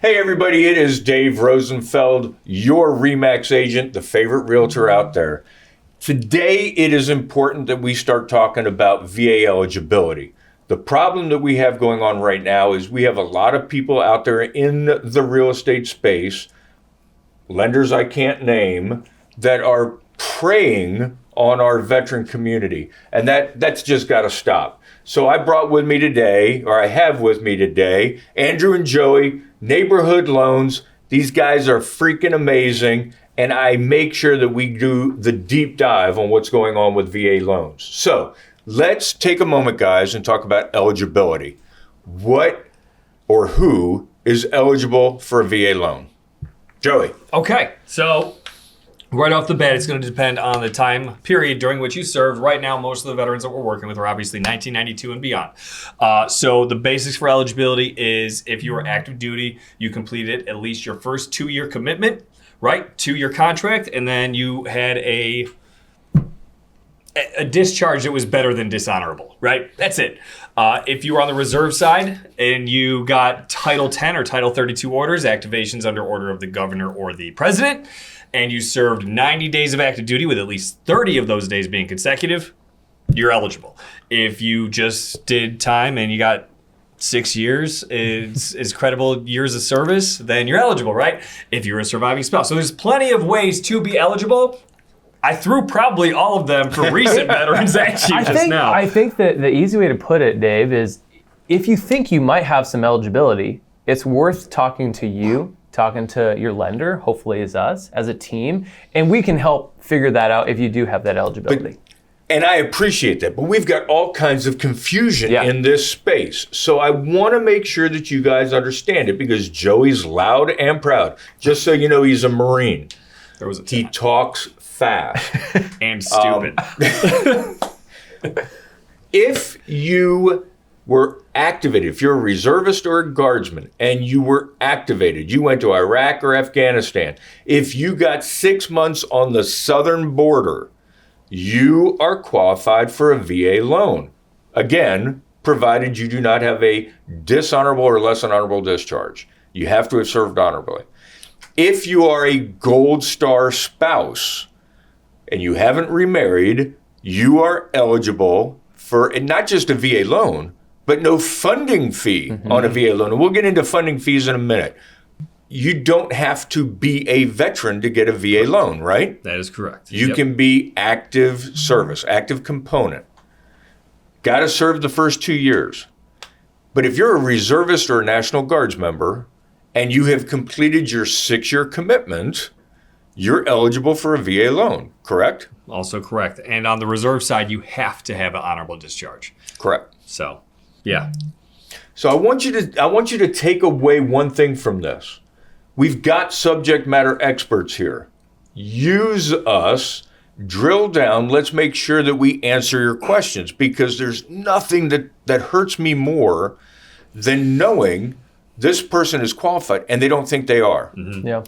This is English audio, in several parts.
Hey everybody, it is Dave Rosenfeld, your RE/MAX agent, the favorite realtor out there. Today it is important that we start talking about VA eligibility. The problem that we have going on right now is we have a lot of people out there in the real estate space, lenders I can't name, that are preying on our veteran community. And that's just got to stop. So I have with me today, Andrew and Joey, Neighborhood Loans. These guys are freaking amazing. And I make sure that we do the deep dive on what's going on with VA loans. So let's take a moment, guys, and talk about eligibility. What or who is eligible for a VA loan? Joey. Okay, so right off the bat, it's going to depend on the time period during which you served. Right now, most of the veterans that we're working with are obviously 1992 and beyond. So the basics for eligibility is if you were active duty, you completed at least your first 2-year commitment, right? 2-year contract, and then you had a discharge that was better than dishonorable, right? That's it. If you were on the reserve side and you got Title 10 or Title 32 orders, activations under order of the governor or the president, and you served 90 days of active duty with at least 30 of those days being consecutive, you're eligible. If you just did time and you got 6 years is credible years of service, then you're eligible, right? If you're a surviving spouse. So there's plenty of ways to be eligible. I threw probably all of them for recent veterans at you just now. I think that the easy way to put it, Dave, is if you think you might have some eligibility, it's worth talking to your lender, hopefully is us, as a team, and we can help figure that out if you do have that eligibility. And I appreciate that, but we've got all kinds of confusion in this space. So I want to make sure that you guys understand it because Joey's loud and proud. Just so you know, he's a Marine. He talks fast. And stupid. If you were activated, if you're a reservist or a guardsman and you were activated, you went to Iraq or Afghanistan, if you got 6 months on the southern border, you are qualified for a VA loan. Again, provided you do not have a dishonorable or less than honorable discharge. You have to have served honorably. If you are a Gold Star spouse and you haven't remarried, you are eligible for not just a VA loan, but no funding fee on a VA loan. And we'll get into funding fees in a minute. You don't have to be a veteran to get a VA loan, right? That is correct. You can be active service, active component. Got to serve the first 2 years. But if you're a reservist or a National Guards member and you have completed your 6-year commitment, you're eligible for a VA loan, correct? Also correct. And on the reserve side, you have to have an honorable discharge. Correct. So, yeah. So I want you to take away one thing from this. We've got subject matter experts here. Use us, drill down, let's make sure that we answer your questions because there's nothing that hurts me more than knowing this person is qualified and they don't think they are. Mm-hmm. Yeah.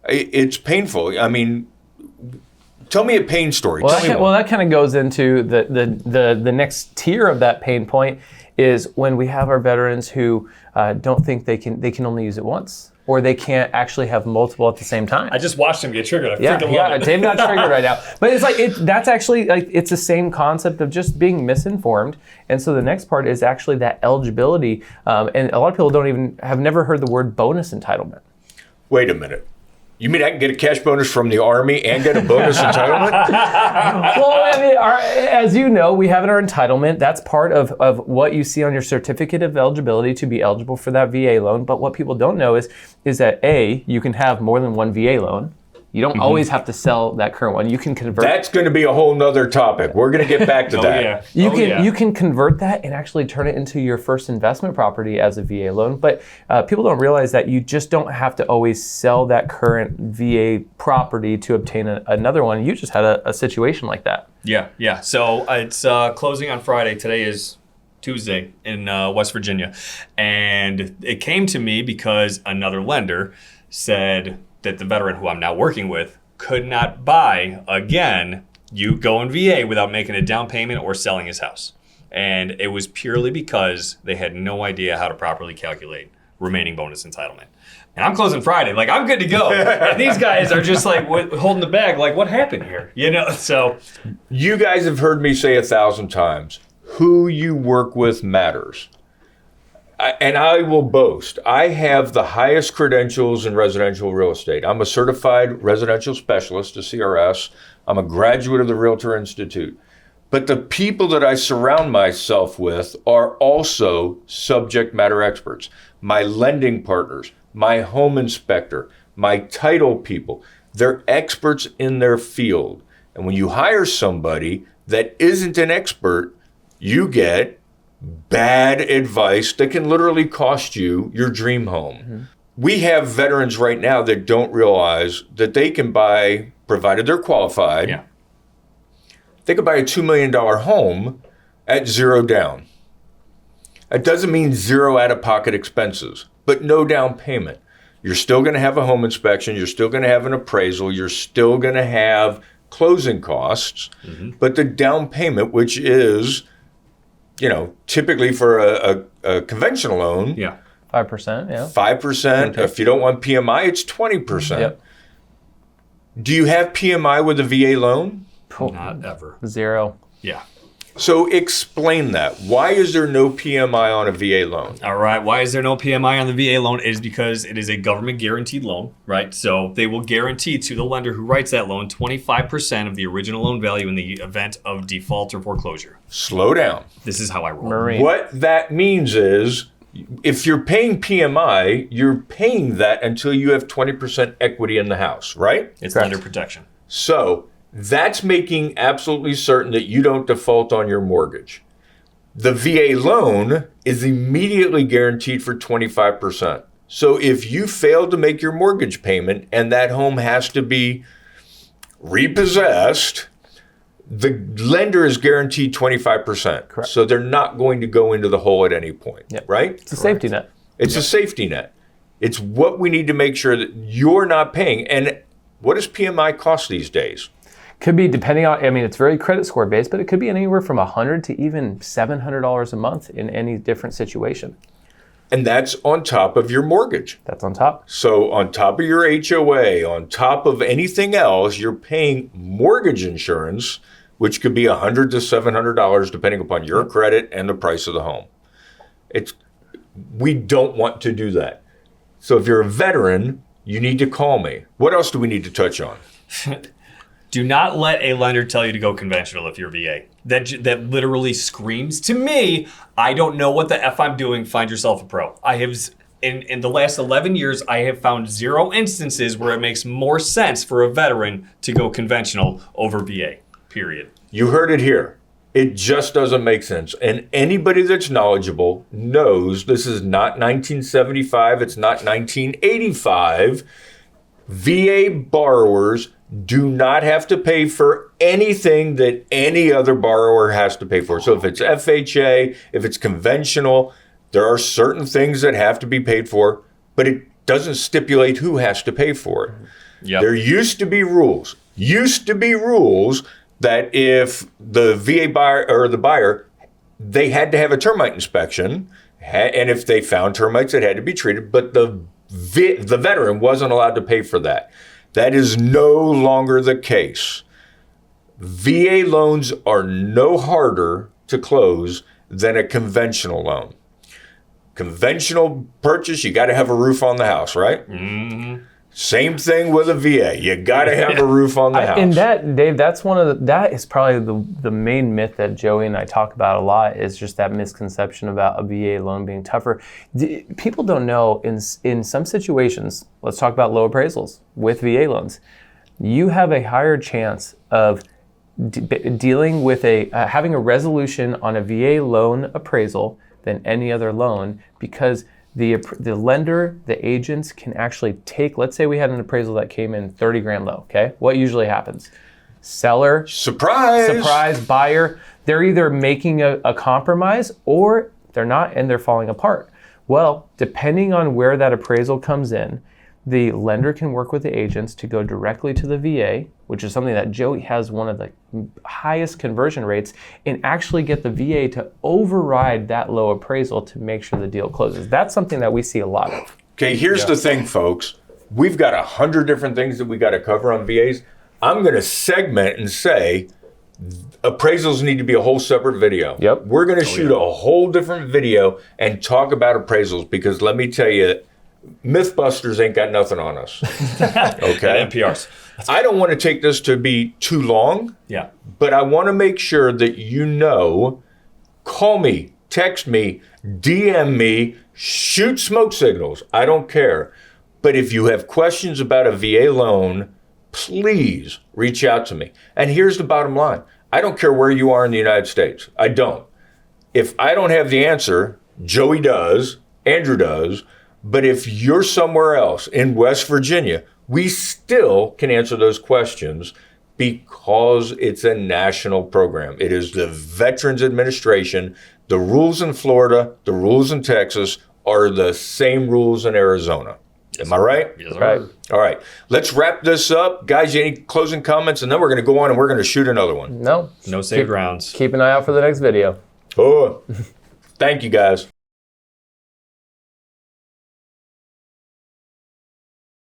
It's painful. I mean, tell me a pain story. Well, that kind of goes into the next tier of that pain point is when we have our veterans who don't think they can only use it once, or they can't actually have multiple at the same time. I just watched him get triggered. Yeah, Dave got triggered right now. But it's like that's actually like it's the same concept of just being misinformed. And so the next part is actually that eligibility. And a lot of people have never heard the word bonus entitlement. Wait a minute. You mean I can get a cash bonus from the Army and get a bonus entitlement? Well, I mean, as you know, we have our entitlement. That's part of what you see on your certificate of eligibility to be eligible for that VA loan. But what people don't know is that A, you can have more than one VA loan. You don't always have to sell that current one. You can convert. That's going to be a whole nother topic. We're going to get back to that. Yeah. You can convert that and actually turn it into your first investment property as a VA loan. But people don't realize that you just don't have to always sell that current VA property to obtain another one. You just had a situation like that. Yeah. So it's closing on Friday. Today is Tuesday in West Virginia. And it came to me because another lender said that the veteran who I'm now working with could not buy again, you go in VA without making a down payment or selling his house. And it was purely because they had no idea how to properly calculate remaining bonus entitlement. And I'm closing Friday. Like, I'm good to go. And these guys are just like holding the bag. Like, what happened here? You know, so. You guys have heard me say 1,000 times, who you work with matters. And I will boast, I have the highest credentials in residential real estate. I'm a certified residential specialist, a CRS. I'm a graduate of the Realtor Institute. But the people that I surround myself with are also subject matter experts. My lending partners, my home inspector, my title people, they're experts in their field. And when you hire somebody that isn't an expert, you get bad advice that can literally cost you your dream home. Mm-hmm. We have veterans right now that don't realize that they can buy, provided they're qualified, they could buy a $2 million home at zero down. That doesn't mean zero out-of-pocket expenses, but no down payment. You're still going to have a home inspection. You're still going to have an appraisal. You're still going to have closing costs, but the down payment, which is, you know, typically for a conventional loan, 5%, 5%. If you don't want PMI, it's 20%. Yep. Do you have PMI with a VA loan? Not ever. Zero. Yeah. So explain that. Why is there no PMI on a VA loan? All right. Why is there no PMI on the VA loan? It is because it is a government guaranteed loan, right? So they will guarantee to the lender who writes that loan 25% of the original loan value in the event of default or foreclosure. Slow down. This is how I roll. Marine. What that means is, if you're paying PMI, you're paying that until you have 20% equity in the house, right? It's Correct. lender protection. So that's making absolutely certain that you don't default on your mortgage. The VA loan is immediately guaranteed for 25%. So if you fail to make your mortgage payment and that home has to be repossessed, the lender is guaranteed 25%. Correct. So they're not going to go into the hole at any point, right? It's a safety net. It's a safety net. It's what we need to make sure that you're not paying. And what does PMI cost these days? Could be, depending on, I mean, it's very credit score based, but it could be anywhere from $100 to even $700 a month in any different situation. And that's on top of your mortgage. That's on top. So on top of your HOA, on top of anything else, you're paying mortgage insurance, which could be $100 to $700 depending upon your credit and the price of the home. We don't want to do that. So if you're a veteran, you need to call me. What else do we need to touch on? Do not let a lender tell you to go conventional if you're VA. That literally screams to me, I don't know what the F I'm doing, find yourself a pro. I have, in the last 11 years, I have found 0 instances where it makes more sense for a veteran to go conventional over VA, period. You heard it here. It just doesn't make sense. And anybody that's knowledgeable knows this is not 1975, it's not 1985. VA borrowers do not have to pay for anything that any other borrower has to pay for. So if it's FHA, if it's conventional, there are certain things that have to be paid for, but it doesn't stipulate who has to pay for it. Yep. There used to be rules that if the VA buyer or the buyer, they had to have a termite inspection, and if they found termites, it had to be treated, but the veteran wasn't allowed to pay for that. That is no longer the case. VA loans are no harder to close than a conventional loan. Conventional purchase, you got to have a roof on the house, right? Mm-hmm. Same thing with a VA. You got to have a roof on the house. And that, Dave, that's that is probably the main myth that Joey and I talk about a lot, is just that misconception about a VA loan being tougher. People don't know in some situations, let's talk about low appraisals with VA loans, you have a higher chance of dealing with having a resolution on a VA loan appraisal than any other loan, because the lender, the agents can actually take, let's say we had an appraisal that came in 30 grand low, okay? What usually happens? Seller, surprise, buyer, they're either making a compromise or they're not, and they're falling apart. Well, depending on where that appraisal comes in, The lender can work with the agents to go directly to the VA, which is something that Joey has one of the highest conversion rates, and actually get the VA to override that low appraisal to make sure the deal closes. That's something that we see a lot of. Okay, here's the thing, folks. We've got 100 different things that we got to cover on VAs. I'm going to segment and say appraisals need to be a whole separate video. Yep. We're going to shoot a whole different video and talk about appraisals, because let me tell you, Mythbusters ain't got nothing on us. Okay? And NPRs. I don't want to take this to be too long, Yeah. but I want to make sure that you know, call me, text me, DM me, shoot smoke signals. I don't care. But if you have questions about a VA loan, please reach out to me. And here's the bottom line. I don't care where you are in the United States. I don't. If I don't have the answer, Joey does, Andrew does. But if you're somewhere else in West Virginia, we still can answer those questions, because it's a national program. It is the Veterans Administration. The rules in Florida, the rules in Texas are the same rules in Arizona. Am I right? Yes, sir. Right. All right. Let's wrap this up. Guys, any closing comments? And then we're going to go on and we're going to shoot another one. No. No saved rounds. Keep an eye out for the next video. Oh, thank you, guys.